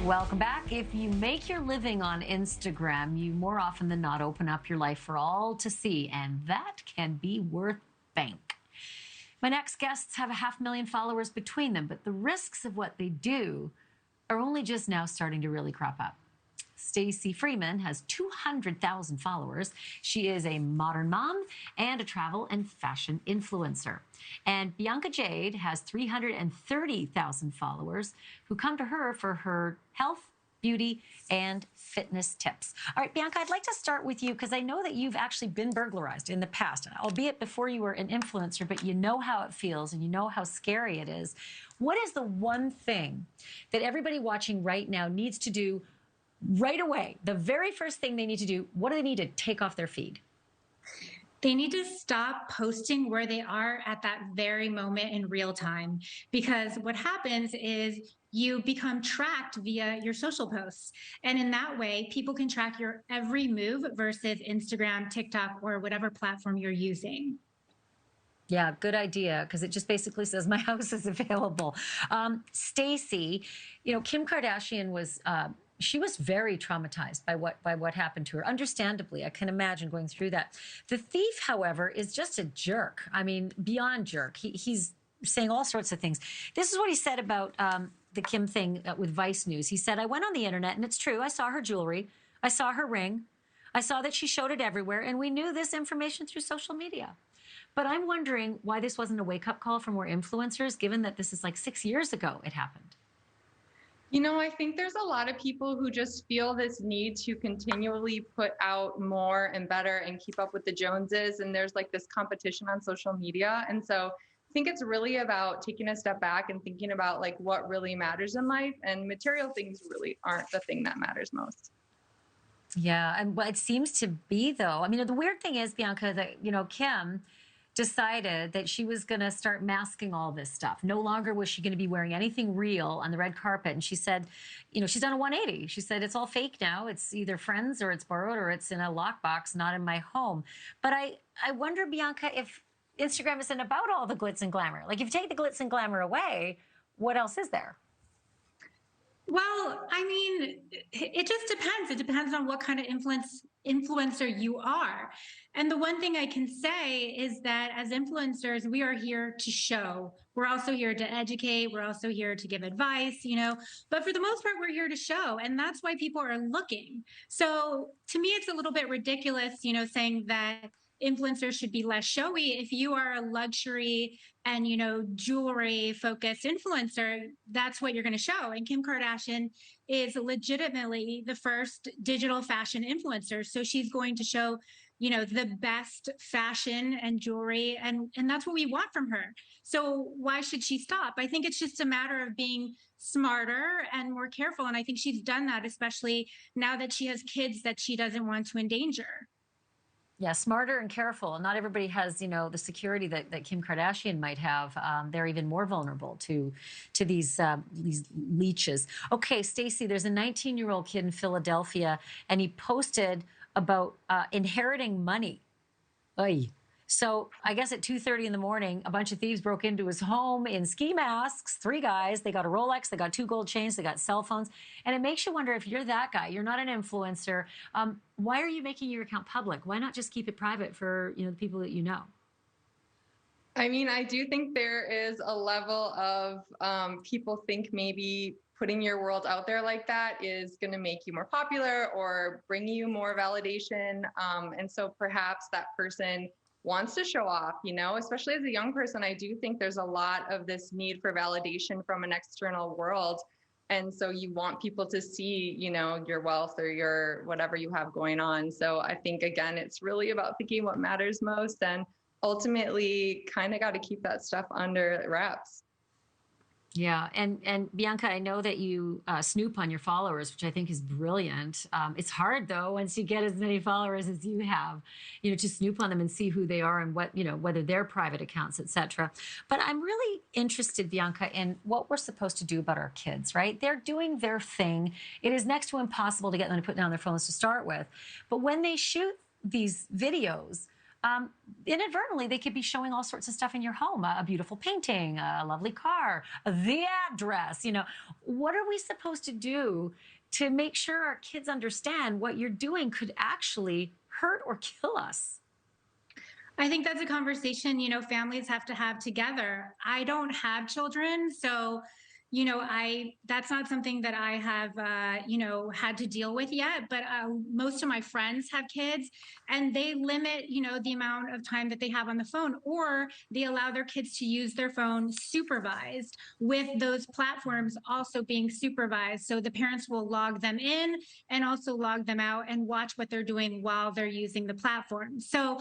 Welcome back. If you make your living on Instagram, you more often than not open up your life for all to see, and that can be worth bank. My next guests have 500,000 followers between them, but the risks of what they do are only just now starting to really crop up. Stacey Freeman has 200,000 followers. She is a modern mom and a travel and fashion influencer. And Bianca Jade has 330,000 followers who come to her for her health, beauty, and fitness tips. All right, Bianca, I'd like to start with you because I know that you've actually been burglarized in the past, albeit before you were an influencer, but you know how it feels and you know how scary it is. What is the one thing that everybody watching right now needs to do right away? The very first thing they need to do, what do they need to take off their feed? They need to stop posting where they are at that very moment in real time, because what happens is you become tracked via your social posts. And in that way, people can track your every move versus Instagram, TikTok, or whatever platform you're using. Yeah, good idea, because it just basically says my house is available. Stacey, Kim Kardashian was she was very traumatized by what happened to her. Understandably, I can imagine going through that. The thief, however, is just a jerk. I mean, beyond jerk. He's saying all sorts of things. This is what he said about the Kim thing with Vice News. He said, "I went on the internet, and it's true. I saw her jewelry. I saw her ring. I saw that she showed it everywhere, and we knew this information through social media." But I'm wondering why this wasn't a wake-up call for more influencers, given that this is like 6 years ago it happened. I think there's a lot of people who just feel this need to continually put out more and better and keep up with the Joneses. And there's like this competition on social media. And so I think it's really about taking a step back and thinking about like what really matters in life, and material things really aren't the thing that matters most. Yeah, and what it seems to be, though, I mean, the weird thing is, Bianca, that, Kim decided that she was going to start masking all this stuff. No longer was she going to be wearing anything real on the red carpet. And she said, she's done a 180. She said, it's all fake now. It's either friends or it's borrowed or it's in a lockbox, not in my home. But I wonder, Bianca, if Instagram isn't about all the glitz and glamour. Like, if you take the glitz and glamour away, what else is there? Well, I mean, it just depends. It depends on what kind of influencer you are. And the one thing I can say is that as influencers, we are here to show. We're also here to educate. We're also here to give advice, But for the most part, we're here to show. And that's why people are looking. So to me, it's a little bit ridiculous, saying that influencers should be less showy. If you are a luxury and jewelry focused influencer, that's what you're going to show. And Kim Kardashian is legitimately the first digital fashion influencer, so she's going to show the best fashion and jewelry, and that's what we want from her. So why should she stop? I think it's just a matter of being smarter and more careful, and I think she's done that, especially now that she has kids that she doesn't want to endanger. Yeah, smarter and careful. Not everybody has, the security that Kim Kardashian might have. They're even more vulnerable to these leeches. Okay, Stacey, there's a 19-year-old kid in Philadelphia, and he posted about inheriting money. Oy. So I guess at 2:30 in the morning, a bunch of thieves broke into his home in ski masks, 3 guys. They got a Rolex, they got 2 gold chains, they got cell phones. And it makes you wonder, if you're that guy, you're not an influencer, why are you making your account public? Why not just keep it private for, the people that you know? I mean, I do think there is a level of people think maybe putting your world out there like that is going to make you more popular or bring you more validation. And so perhaps that person wants to show off, especially as a young person. I do think there's a lot of this need for validation from an external world. And so you want people to see, your wealth or your whatever you have going on. So I think, again, it's really about thinking what matters most, and ultimately kind of got to keep that stuff under wraps. Yeah. And Bianca, I know that you snoop on your followers, which I think is brilliant. It's hard, though, once you get as many followers as you have, to snoop on them and see who they are and what, whether they're private accounts, et cetera. But I'm really interested, Bianca, in what we're supposed to do about our kids, right? They're doing their thing. It is next to impossible to get them to put down their phones to start with. But when they shoot these videos, inadvertently, they could be showing all sorts of stuff in your home, a beautiful painting, a lovely car, the address. What are we supposed to do to make sure our kids understand what you're doing could actually hurt or kill us? I think that's a conversation, families have to have together. I don't have children, so that's not something that I have had to deal with yet, but most of my friends have kids, and they limit the amount of time that they have on the phone, or they allow their kids to use their phone supervised, with those platforms also being supervised, so the parents will log them in and also log them out and watch what they're doing while they're using the platform. So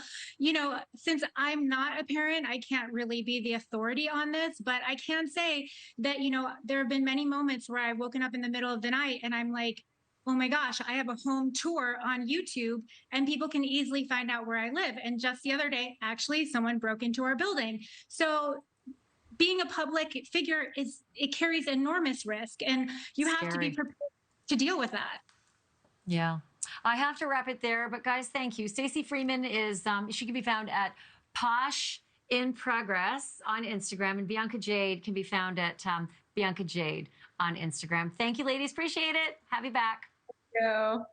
since I'm not a parent, I can't really be the authority on this, but I can say that there have been many moments where I've woken up in the middle of the night and I'm like, oh my gosh, I have a home tour on YouTube and people can easily find out where I live. And just the other day, actually, someone broke into our building. So being a public figure, it carries enormous risk, and you have to be prepared to deal with that. Yeah. I have to wrap it there, but guys, thank you. Stacey Freeman is, she can be found at Posh in Progress on Instagram, and Bianca Jade can be found at Bianca Jade on Instagram. Thank you, ladies. Appreciate it. Have you back. Thank you.